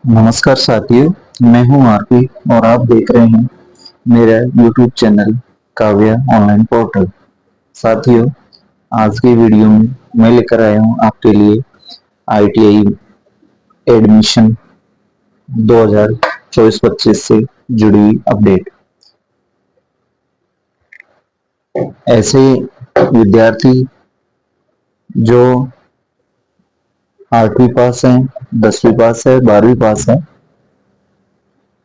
नमस्कार साथियों, मैं हूं आरपी और आप देख रहे हैं मेरा YouTube channel Kavya online portal. साथियों, आज की वीडियो में मैं लेकर आया हूं आपके लिए आईटीआई एडमिशन 2024-25 से जुड़ी हुई अपडेट। ऐसे विद्यार्थी जो 8वीं पास हैं, 10वीं पास है, 12वीं पास है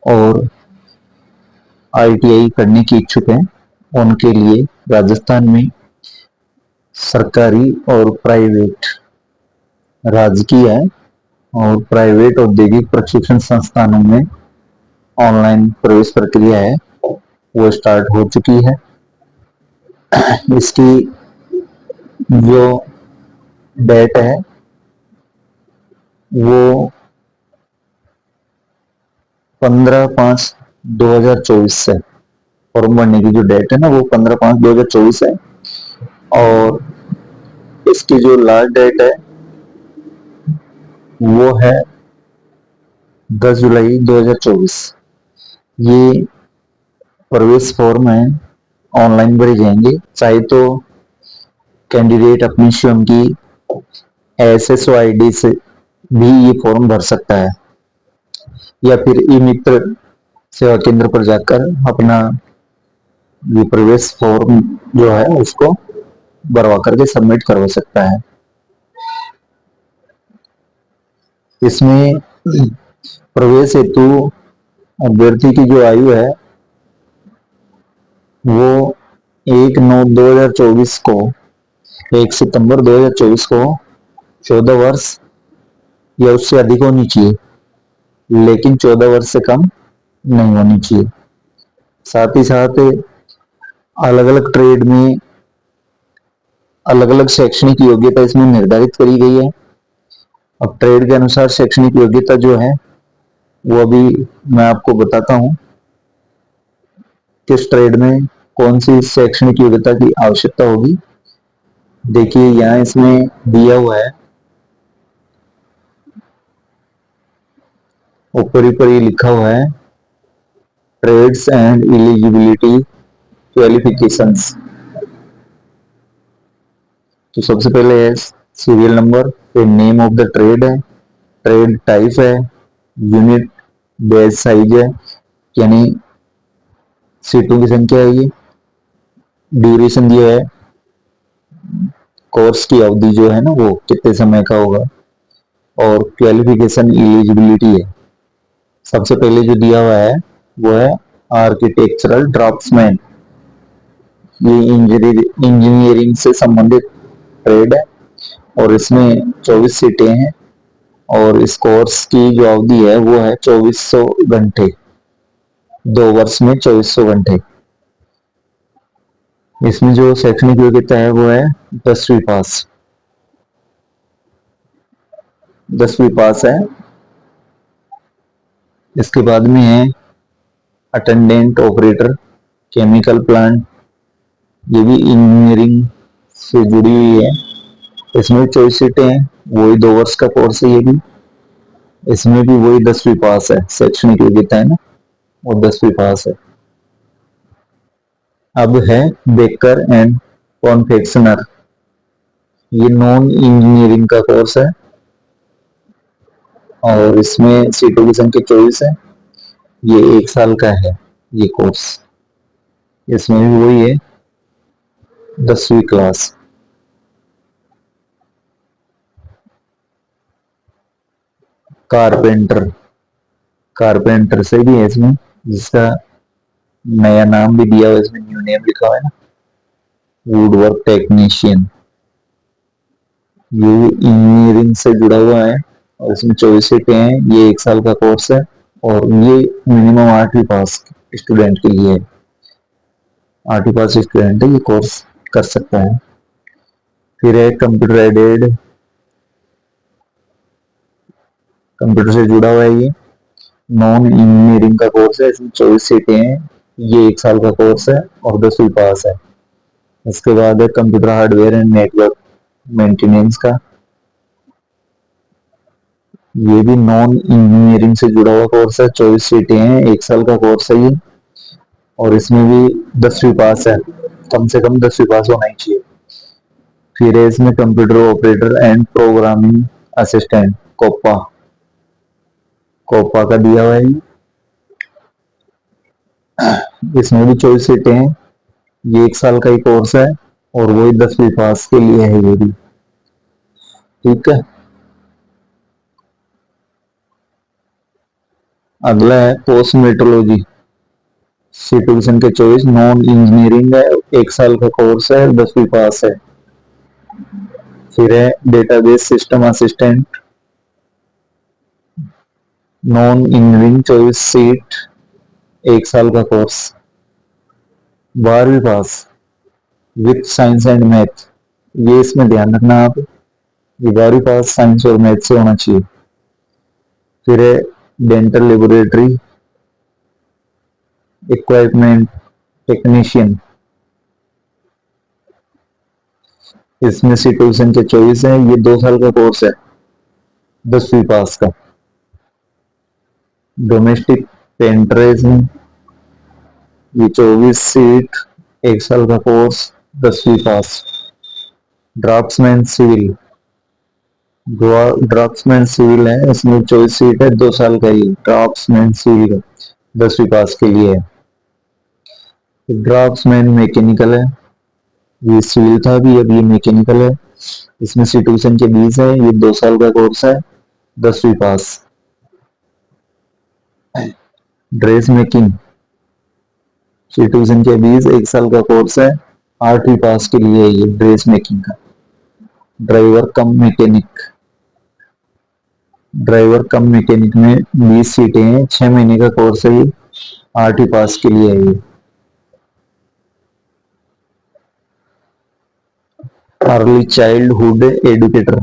और आईटीआई करने की इच्छुक हैं, उनके लिए राजस्थान में सरकारी और प्राइवेट, राजकीय है और प्राइवेट औद्योगिक प्रशिक्षण संस्थानों में ऑनलाइन प्रवेश प्रक्रिया है वो स्टार्ट हो चुकी है। इसकी जो डेट है वो 15/5/2024 से, फॉर्म भरने की जो डेट है ना वो 15/5/2024 है और इसकी जो लास्ट डेट है वो है 10 जुलाई 2024। ये प्रवेश फॉर्म है, ऑनलाइन भरे जाएंगे। चाहे तो कैंडिडेट अपनी स्वयं की एसएसओ आईडी से भी ये फॉर्म भर सकता है या फिर ई मित्र सेवा केंद्र पर जाकर अपना ये प्रवेश फॉर्म जो है उसको भरवा करके सबमिट करवा सकता है। इसमें प्रवेश हेतु अभ्यर्थी की जो आयु है वो 1/9/2024 को 1 सितंबर 2024 को 14 वर्ष या उससे अधिक होनी चाहिए, लेकिन 14 वर्ष से कम नहीं होनी चाहिए। साथ ही साथ अलग अलग ट्रेड में अलग अलग शैक्षणिक योग्यता इसमें निर्धारित करी गई है। अब ट्रेड के अनुसार शैक्षणिक योग्यता जो है वो अभी मैं आपको बताता हूँ किस ट्रेड में कौन सी शैक्षणिक योग्यता की आवश्यकता होगी। देखिए यहाँ इसमें दिया हुआ है, ऊपर ऊपर ये लिखा हुआ है ट्रेड्स एंड एलिजिबिलिटी क्वालिफिकेशंस। तो सबसे पहले है सीरियल नंबर, फिर नेम ऑफ द ट्रेड है, ट्रेड टाइप है, यूनिट बेस साइज है यानी सीटों की संख्या है, ये ड्यूरेशन दिया है, कोर्स की अवधि जो है ना वो कितने समय का होगा और क्वालिफिकेशन एलिजिबिलिटी है। सबसे पहले जो दिया हुआ है वो है आर्किटेक्चरल ड्राफ्ट्समैन। ये इंजीनियरिंग से संबंधित ट्रेड है और इसमें 24 सीटें हैं और इस कोर्स की जो अवधि है वो है 2400 घंटे, 2 वर्ष में 2400 घंटे। इसमें जो शैक्षणिक योग्यता है वो है 10वीं पास, 10वीं पास है। इसके बाद में है अटेंडेंट ऑपरेटर केमिकल प्लांट, ये भी इंजीनियरिंग से जुड़ी हुई है। इसमें 24 सीटें हैं, वही 2 वर्ष का कोर्स है ये भी। इसमें भी वही 10वीं पास है, शैक्षणिक योग्यता है ना वो 10वीं पास है। अब है बेकर एंड कॉन्फेक्शनर, ये नॉन इंजीनियरिंग का कोर्स है और इसमें सीटों की संख्या 24 है। ये 1 साल का है ये कोर्स। इसमें भी वही है 10वीं क्लास। कारपेंटर, कारपेंटर से भी है इसमें, जिसका नया नाम भी दिया हुआ है, इसमें न्यू नेम लिखा हुआ है ना, वुड वर्क टेक्नीशियन। ये इंजीनियरिंग से जुड़ा हुआ है और इसमें 24 सीटें हैं। ये 1 साल का कोर्स है और ये मिनिमम 8वीं पास स्टूडेंट के लिए है। 8वीं पास स्टूडेंट है ये कोर्स कर सकता है। फिर है कंप्यूटर एडेड, कंप्यूटर से जुड़ा हुआ है, ये नॉन इंजीनियरिंग का कोर्स है। इसमें 24 सीटें हैं, ये 1 साल का कोर्स है और 10वीं पास है। इसके बाद है computer hardware and network maintenance का, ये भी नॉन इंजीनियरिंग से जुड़ा हुआ कोर्स है, 24 सीटें हैं, 1 साल का कोर्स है ये। और इसमें भी 10वीं पास है, कम से कम 10वीं पास होना ही चाहिए। फिर है इसमें computer operator and programming assistant, COPA, COPA का दिया हुआ है। इसमें भी 24 सीटें हैं, ये 1 साल का ही कोर्स है और वही 10वीं पास के लिए है ये भी। ठीक है, अगला है पोस्ट मेट्रोलॉजी, सिटीजन के 24, नॉन इंजीनियरिंग है, 1 साल का कोर्स है, 10वीं पास है। फिर है database system assistant, non engineering, 24 seat, 1 साल का कोर्स, 12वीं पास विथ साइंस एंड मैथ। ये इसमें ध्यान रखना आप, ये 12वीं पास साइंस और मैथ से होना चाहिए। फिर है डेंटल लेबोरेटरी इक्विपमेंट टेक्नीशियन, इसमें सिटीजन के 24 है, ये 2 साल का कोर्स है, 10वीं पास का। डोमेस्टिक पेंटरेज, ये 24 सीट, 1 साल का कोर्स, 10वीं पास। ड्राफ्ट्समैन सिविल, ड्राफ्ट्समैन सिविल है, इसमें 24 सीट है, 2 साल का ही ड्राफ्ट्समैन सिविल, 10वीं पास के लिए है। ड्राफ्ट्समैन मैकेनिकल है, ये सिविल था भी, अब ये मैकेनिकल है, इसमें सिटीजन के 20 है, ये 2 साल का कोर्स है, 10वीं पास। ड्रेस मेकिंग, सिटीजन के 20, 1 साल का कोर्स है, 8वीं पास के लिए ये ड्रेस मेकिंग का। ड्राइवर कम मैकेनिक, ड्राइवर कम मैकेनिक में 20 सीटें हैं, 6 महीने का कोर्स है ये, 8वीं पास के लिए है ये। अर्ली चाइल्डहुड एडुकेटर,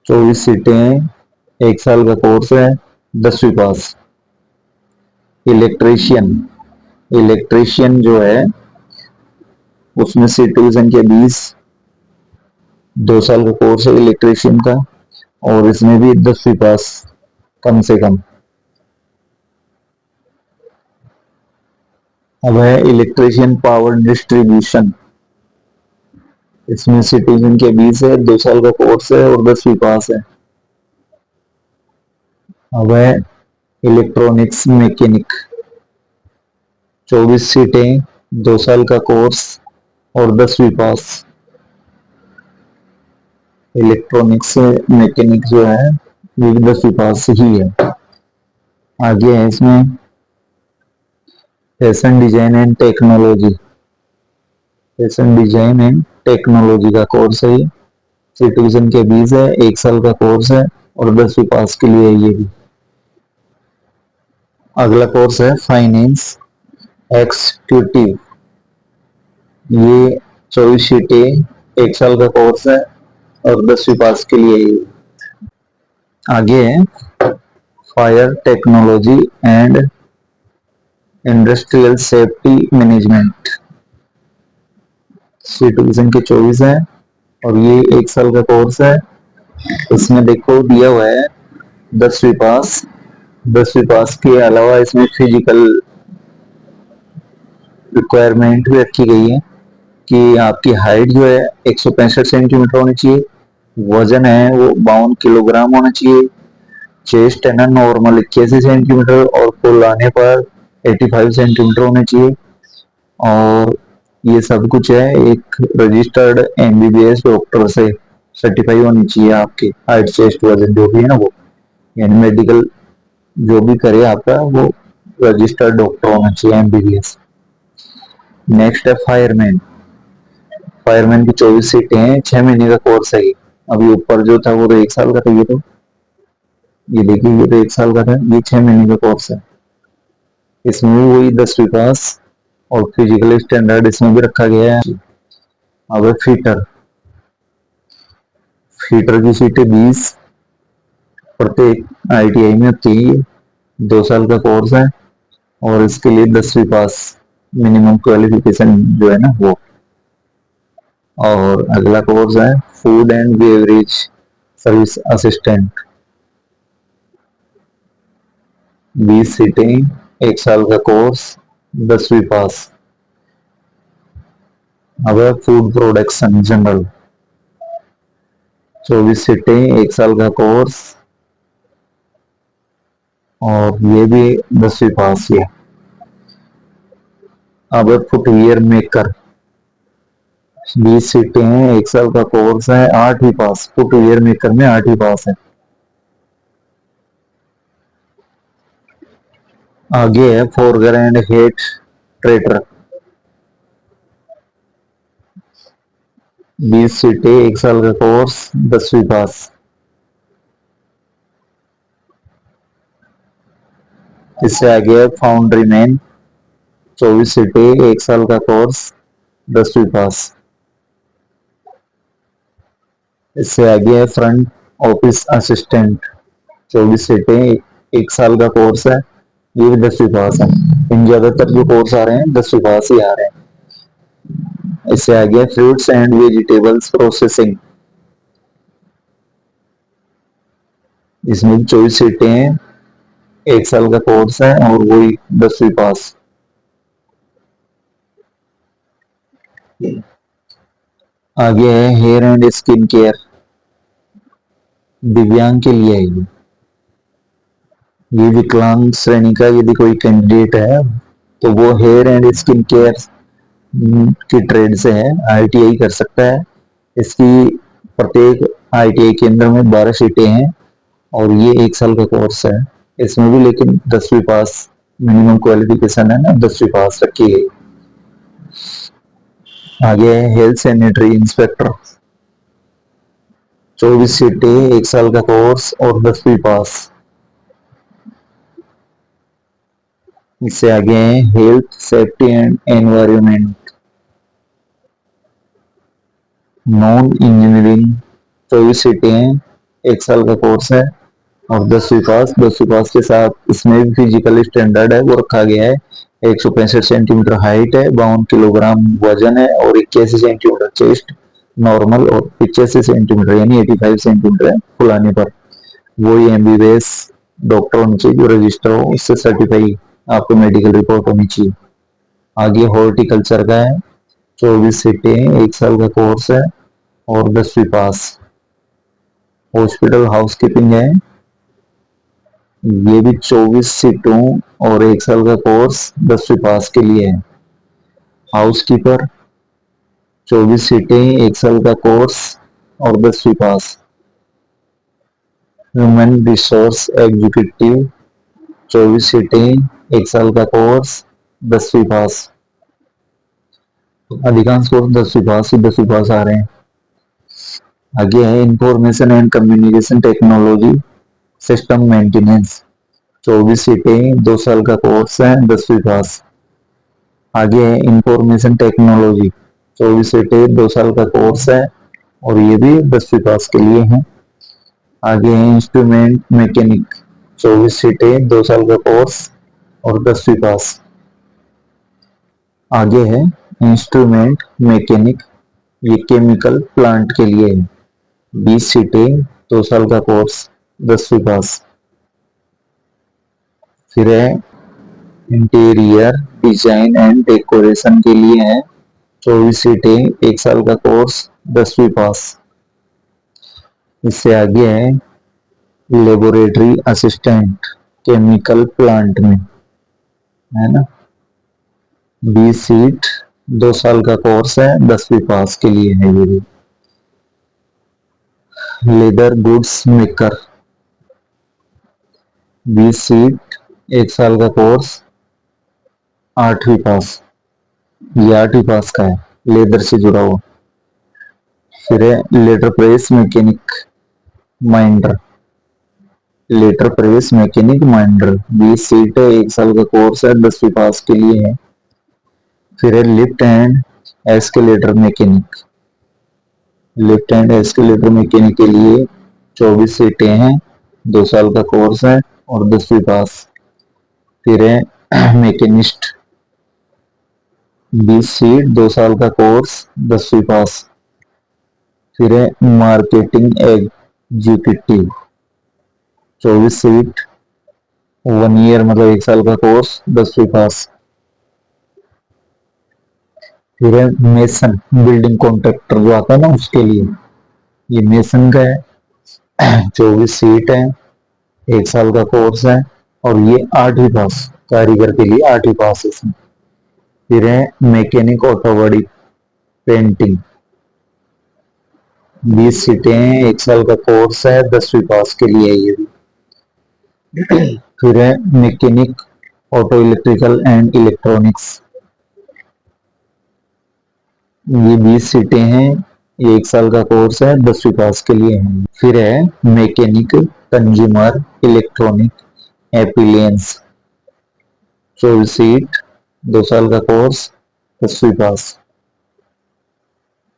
24 सीटें हैं, 1 साल का कोर्स है, 10वीं पास। इलेक्ट्रीशियन, इलेक्ट्रीशियन जो है उसमें सिटीजन के 20, 2 साल का कोर्स है इलेक्ट्रीशियन का, और इसमें भी 10वीं पास कम से कम। अब है इलेक्ट्रीशियन पावर डिस्ट्रीब्यूशन, इसमें सिटीजन के 20 है, 2 साल का कोर्स है और 10वीं पास है। अब है इलेक्ट्रॉनिक्स मैकेनिक, 24 सीटें, 2 साल का कोर्स और 10वीं पास। इलेक्ट्रॉनिक्स मैकेनिक जो है ये 10वीं पास ही है। आगे है इसमें fashion design and technology, fashion design and technology का कोर्स है ये, सिटीजन के 20 है, 1 साल का कोर्स है और 10वीं पास के लिए ये भी। अगला कोर्स है फाइनेंस एक्सिक्यूटिव, ये 24 सीटें, 1 साल का कोर्स है और 10वीं पास के लिए ये। आगे है fire technology and industrial safety management, citizen के 24 है और ये 1 साल का कोर्स है। इसमें देखो दिया हुआ है 10वीं पास, 10वीं पास के अलावा इसमें फिजिकल रिक्वायरमेंट भी रखी गई है कि आपकी हाइट जो है 165 सेंटीमीटर होनी चाहिए, वजन है वो 52 किलोग्राम होना चाहिए, चेस्ट है ना नॉर्मल 81 सेंटीमीटर और फुल आने पर 85 सेंटीमीटर होने चाहिए। और ये सब कुछ है एक रजिस्टर्ड एमबीबीएस डॉक्टर से सर्टिफाई होनी चाहिए आपकी हाइट चेस्ट वजन जो भी है ना वो, यानी मेडिकल जो भी करे आपका वो रजिस्टर्ड डॉक्टर होना चाहिए एमबीबीएस। नेक्स्ट है फायरमैन, फायरमैन की 24 सीटें हैं, 6 महीने का कोर्स है ये। अभी ऊपर जो था वो तो 1 साल का था, ये देखिए ये तो 1 साल का था, ये 6 महीने का कोर्स है। इसमें भी वही 10वीं पास और फिजिकल स्टैंडर्ड इसमें भी रखा गया है। अब फीटर, फीटर की सीटें 20 प्रत्येक आईटीआई में होती है, 2 साल का कोर्स है और इसके लिए 10वीं पास मिनिमम क्वालिफिकेशन जो है ना वो। और अगला कोर्स है food and beverage, service assistant. 20 सीटें, 1 साल का कोर्स, 10वीं पास। अब है फूड प्रोडक्शन जनरल। 24 सीटें, 1 साल का कोर्स, और ये भी 10वीं पास ही है। अब है फुटवियर मेकर। 20 सीटें हैं, 1 साल का कोर्स है, 8वीं पास। फुटवियर मेकर में 8वीं पास है। आगे है फोरगर एंड हेट ट्रेटर। 20 सीटें, 1 साल का कोर्स, 10वीं पास। इससे आगे है फाउंड्री मैन। 24 सीटें, 1 साल का कोर्स, 10वीं पास। इससे आगे है फ्रंट ऑफिस असिस्टेंट। 24 सीटें, 1 साल का कोर्स है, ये भी 10वीं पास है। इन ज्यादातर जो कोर्स आ रहे हैं 10वीं पास ही आ रहे हैं। इससे आगे है फ्रूट्स एंड वेजिटेबल्स प्रोसेसिंग। इसमें 24 सीटें हैं, 1 साल का कोर्स है, और वही 10वीं पास। आगे है हेयर एंड स्किन केयर। दिव्यांग के लिए है ये विकलांग श्रेणी का यदि कोई कैंडिडेट है तो वो हेयर एंड स्किन केयर की ट्रेड से है, आईटीआई कर सकता है। इसकी प्रत्येक आईटीआई केंद्र में 12 सीटें हैं, और ये 1 साल का कोर्स है। इसमें भी लेकिन 10वीं पास मिनिमम क्वालिफिकेशन है ना, 10वीं पास रखी है। आगे है हेल्थ सैनिटरी इंस्पेक्टर। 24 सीटें, 1 साल का कोर्स, और 10वीं पास। इससे आगे है health safety and environment non engineering. 24 सीटें हैं, 1 साल का कोर्स है, और 10वीं पास। 10वीं पास के साथ इसमें भी फिजिकल स्टैंडर्ड है वो रखा गया है। 165 सेंटीमीटर हाइट है, 52 किलोग्राम वजन है, और 81 सेंटीमीटर चेस्ट नॉर्मल, और 85 सेंटीमीटर यानी 85 सेंटीमीटर है फुलाने पर। वही एमबीबीएस डॉक्टर होनी चाहिए जो रजिस्टर हो, उससे सर्टिफाई आपको मेडिकल रिपोर्ट होनी चाहिए। आगे हॉर्टिकल्चर का है। 24 सीटें, 1 साल का कोर्स है, और 10वीं पास। हॉस्पिटल हाउसकीपिंग है, ये भी 24 सीटों और 1 साल का कोर्स, 10वीं पास के लिए है। हाउसकीपर 24 सीटें, 1 साल का कोर्स, और 10वीं पास। ह्यूमन रिसोर्स एग्जीक्यूटिव 24 सीटें, 1 साल का कोर्स, 10वीं पास। अधिकांश कोर्स 10वीं पास ही 10वीं पास आ रहे हैं। आगे है information and communication technology system maintenance. 24 सीटें, 2 साल का कोर्स है, 10वीं पास। आगे है इंफॉर्मेशन टेक्नोलॉजी। 24 सीटें, 2 साल का कोर्स है, और ये भी 10वीं पास के लिए है। आगे है इंस्ट्रूमेंट मैकेनिक। 24 सीटें, 2 साल का कोर्स, और 10वीं पास। आगे है इंस्ट्रूमेंट मैकेनिक, ये केमिकल प्लांट के लिए है। 20 सीटें, 2 साल का कोर्स, 10वीं पास। फिर है इंटीरियर डिजाइन एंड डेकोरेशन के लिए है। 24 सीटें, 1 साल का कोर्स, 10वीं पास। इससे आगे है लेबोरेटरी असिस्टेंट केमिकल प्लांट में, है ना। 20 सीट, 2 साल का कोर्स है, 10वीं पास के लिए है ये भी। लेदर गुड्स मेकर 20 सीट, 1 साल का कोर्स, 8वीं पास। ये 8वीं पास का है, लेदर से जुड़ा हुआ। फिर है letter press mechanic minder. Letter press mechanic minder 20 seat है, 1 साल का कोर्स है, 10वीं पास के लिए है। फिर है lift and escalator mechanic. Lift and escalator mechanic के लिए 24 सीटें हैं, 2 साल का कोर्स है, और 10वीं पास। फिर है मैकेनिस्ट 20 सीट, 2 साल का कोर्स, 10वीं पास। फिर है मार्केटिंग जीपीटी 24 सीट, 1 ईयर मतलब 1 साल का कोर्स, 10वीं पास। फिर है मेसन, बिल्डिंग कॉन्ट्रैक्टर जो आता है ना उसके लिए, ये मेसन का है। 24 सीट है, 1 साल का कोर्स है, और ये 8वीं पास, कारीगर के लिए 8वीं पास है इसमें। फिर है मैकेनिक ऑटो बॉडी पेंटिंग, 20 सीटें हैं, 1 साल का कोर्स है, 10वीं पास के लिए है ये भी। फिर है mechanic auto electrical and electronics, ये 20 सीटें हैं, ये 1 साल का कोर्स है, 10वीं पास के लिए है। फिर है mechanic consumer electronic appliances, 24 seat, 2 साल का कोर्स, 10वीं पास।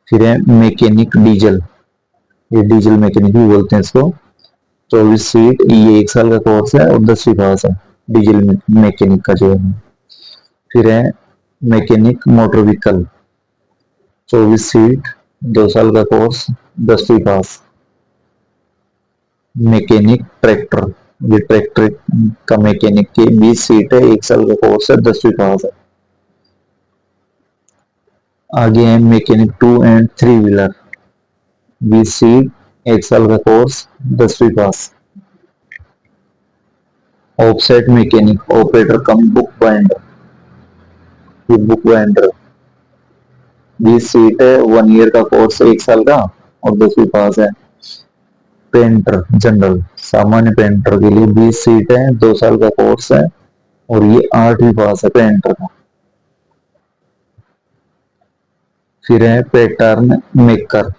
फिर है मैकेनिक डीजल, ये डीजल मैकेनिक भी बोलते हैं इसको, 24 सीट, ये 1 साल का कोर्स है और 10वीं पास है, डीजल मैकेनिक का जो है। फिर है मैकेनिक मोटर व्हीकल, 24 सीट, 2 साल का कोर्स, 10वीं पास। मैकेनिक ट्रैक्टर, ये ट्रैक्टर का मैकेनिक की 20 सीट है, 1 साल का कोर्स है, 10वीं पास है। आगे है मैकेनिक 2 एंड 3 व्हीलर, 20 सीट, 1 साल का कोर्स, 10वीं pass. Offset mechanic operator cum book binder, ये बुक बाइंडर, 20 सीट है, 1 ईयर का कोर्स है, 1 साल का, और 10वीं पास है। पेंटर जनरल, सामान्य पेंटर के लिए 20 सीट है, 2 साल का कोर्स है, और ये 8वीं पास है पेंटर का। फिर है पैटर्न मेकर,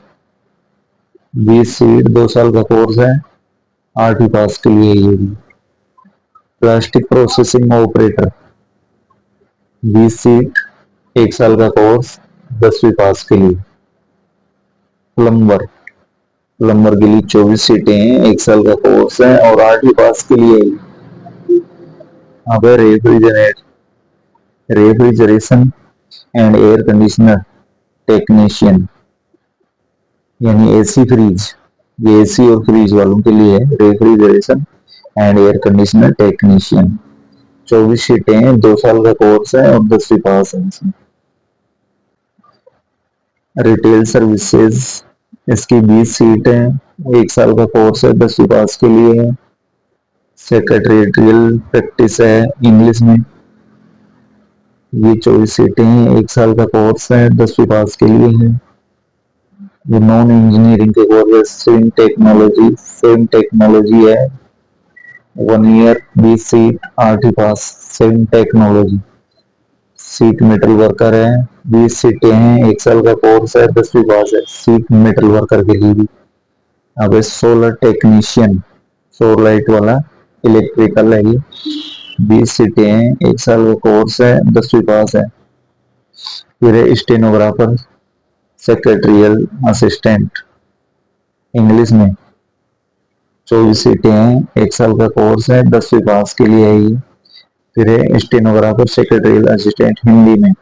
20 सीट, 2 साल का कोर्स है, 8वीं पास के लिए ये भी। प्लास्टिक प्रोसेसिंग ऑपरेटर, 20 सीट, 1 साल का कोर्स, 10वीं पास के लिए। प्लम्बर, प्लम्बर के लिए 24 सीटें हैं, 1 साल का कोर्स है, और 8वीं पास के लिए। अब है refrigeration and air conditioner technician, यानी एसी फ्रीज, ये एसी और फ्रीज वालों के लिए है, refrigeration and air conditioner technician. 24 सीटें हैं, 2 साल का कोर्स है, और 10वीं पास है इसमें। रिटेल सर्विसेज, इसकी 20 सीट है, 1 साल का कोर्स है, 10वीं पास के लिए है। सेक्रेटरियल प्रैक्टिस है इंग्लिश में, ये 24 सीटें हैं, 1 साल का कोर्स है, 10वीं पास के लिए है। ये नॉन इंजीनियरिंग के कोर्स, सेम टेक्नोलॉजी है, 1 ईयर, 20 सीट, 8वीं pass, same technology. Sheet metal worker है, 20 सीटें हैं, 1 साल का कोर्स है, 10वीं पास है, सीट मेटल वर्कर के लिए भी। अब सोलर टेक्नीशियन, सोलर वाला इलेक्ट्रिकल है ये, 20 सीटें हैं, 1 साल का कोर्स है, 10वीं पास है। फिर है स्टेनोग्राफर, सेक्रेटरियल असिस्टेंट इंग्लिश में, 24 सीटें हैं, 1 साल का कोर्स है, 10वीं पास के लिए है ये। फिर है स्टेनोग्राफर सेक्रेटरियल असिस्टेंट हिंदी में,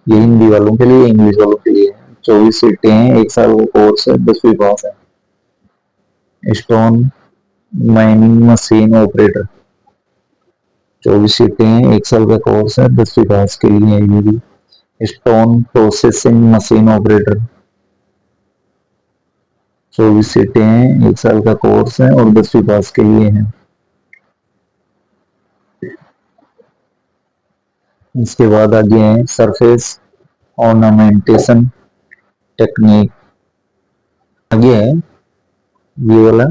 ये हिंदी वालों के लिए, इंग्लिश वालों के लिए। 24 सीटें हैं, 1 साल का कोर्स है, 10वीं पास है। स्टोन माइनिंग मशीन ऑपरेटर, 24 सीटें हैं, 1 साल का कोर्स है, 10वीं पास के लिए है ये भी। स्टोन प्रोसेसिंग मशीन ऑपरेटर, 24 सीटें हैं, 1 साल का कोर्स है, और 10वीं पास के लिए है। इसके बाद आगे है सरफेस ऑर्नामेंटेशन टेक्निक, आगे है ये वाला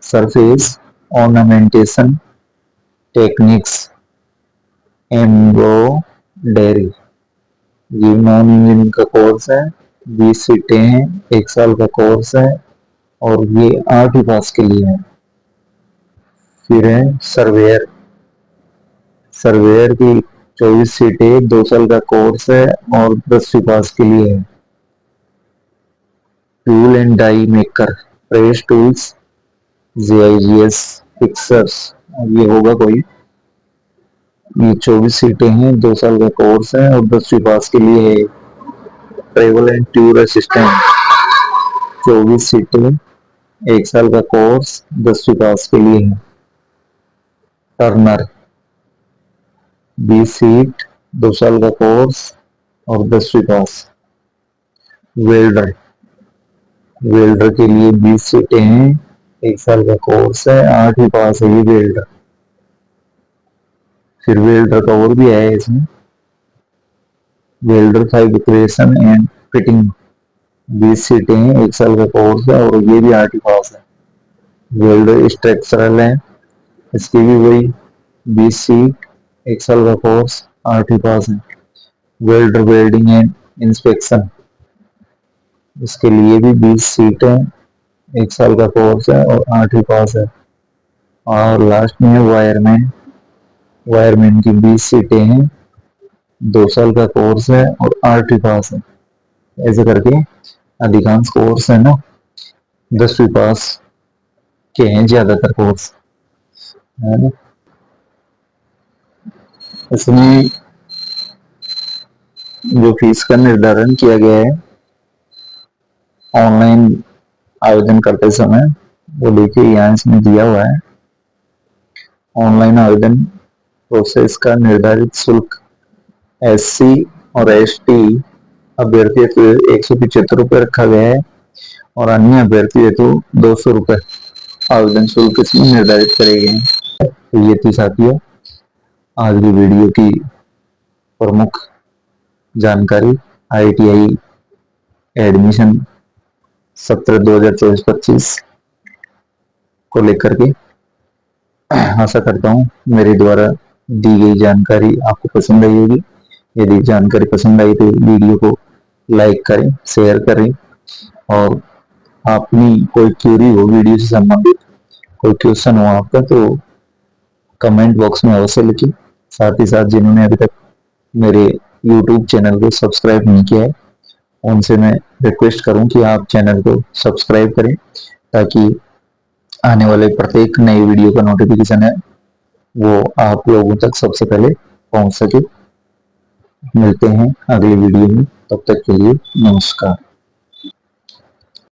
सरफेस ऑर्नामेंटेशन टेक्निक्स एम्ब्रॉयडरी, ये नॉन इंजीनियरिंग का कोर्स है, 20 सीटें हैं, 1 साल का कोर्स है, और ये 8वीं पास के लिए है। फिर है सर्वेयर, सर्वेयर की 24 सीटें, 2 साल का कोर्स है, और 10वीं पास के लिए है। Tool and die maker, press tools, जीआईजीएस फिक्सर्स, ये होगा कोई, ये 24 सीटें हैं, 2 साल का कोर्स है, और 10वीं पास के लिए है। ट्रेवल एंड टूर असिस्टेंट, 24 सीटें, 1 साल का कोर्स, 10वीं पास के लिए है। टर्नर 20 सीट, 2 साल का कोर्स और 10वीं पास। वेल्डर, वेल्डर के लिए 20 सीटें हैं, 1 साल का कोर्स है, 8वीं पास है ये वेल्डर। फिर वेल्डर का और भी है इसमें, वेल्डर फैब्रिकेशन एंड फिटिंग, 20 सीटें हैं, 1 साल का कोर्स है और ये भी 8वीं पास है। वेल्डर स्ट्रक्चरल है, इसकी भी वही 20 सीट, 1 साल का कोर्स, 8वीं पास है। वेल्डर वेल्डिंग एंड इंस्पेक्शन, इसके लिए भी 20 सीटें, 1 साल का कोर्स है और 8वीं पास है। और लास्ट में है वायरमैन, वायरमैन की 20 सीटें हैं, 2 साल का कोर्स है और 8वीं पास है। ऐसे करके अधिकांश कोर्स है ना 10वीं पास के हैं, ज्यादातर कोर्स है ना। इसमें जो फीस का निर्धारण किया गया है ऑनलाइन आवेदन करते समय, वो देखिए यहाँ इसमें दिया हुआ है। ऑनलाइन आवेदन प्रोसेस का निर्धारित शुल्क SC और ST अभ्यर्थी हेतु 175 रखा गया है और अन्य अभ्यर्थी हेतु 200 रुपये आवेदन शुल्क इसमें निर्धारित करे गए हैं। तो ये थी साथियों आज की वीडियो की प्रमुख जानकारी ITI एडमिशन सत्र 2024-25 को लेकर के। आशा करता हूँ मेरे द्वारा दी गई जानकारी आपको पसंद आई होगी। यदि जानकारी पसंद आई तो वीडियो को लाइक करें, शेयर करें और अपनी कोई क्यूरी हो वीडियो से संबंधित, कोई क्वेश्चन हो आपका तो कमेंट बॉक्स में अवश्य लिखें। साथ ही साथ जिन्होंने अभी तक मेरे YouTube चैनल को सब्सक्राइब नहीं किया है उनसे मैं रिक्वेस्ट करूं कि आप चैनल को सब्सक्राइब करें ताकि आने वाले प्रत्येक नई वीडियो का नोटिफिकेशन है वो आप लोगों तक सबसे पहले पहुंच सके। मिलते हैं अगली वीडियो में, तब तक के लिए नमस्कार।